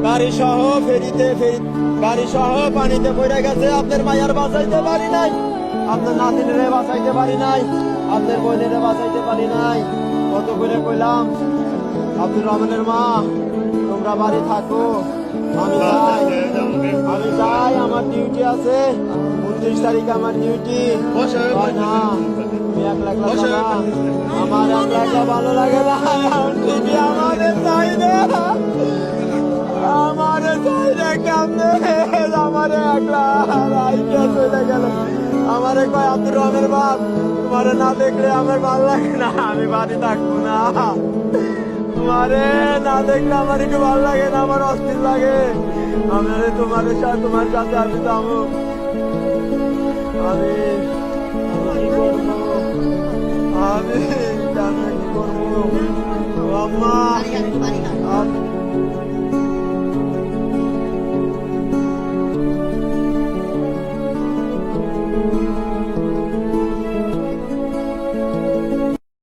গাড়ি সহ গাড়ি সহ পানিতে পড়ে গেছে। আপনার মায়ের বাঁচাইতে পারি নাই, আপনার নাতিনে বাঁচাইতে পারি নাই, আপনার বোনের বাঁচাইতে পারি নাই। কত করে কইলাম আব্দুর রহমানের মা তোমরা বাড়ি থাকো, আমি যাই, আমার ডিউটি আছে, 29 তারিখে আমার ডিউটি। না তুমি একলা যাবা, আমার একলা ভালো লাগে না। টিভি আমাদের চাই না, আমারে চাই না, কেমনে আমারে একলা রাইকে চলে গেল। আমারে কয় আব্দুর রহমানের বাপ তোমারে না দেখলে আমার ভালো লাগে না, আমি বাড়ি থাকবো না। তোমারে না দেখলে আমার একটু ভালো লাগে না, আমার অস্থির লাগে। আমারে তোমার সাথে আমি যাবো। আমি কি করবো, আমি কি করবো আম্মা।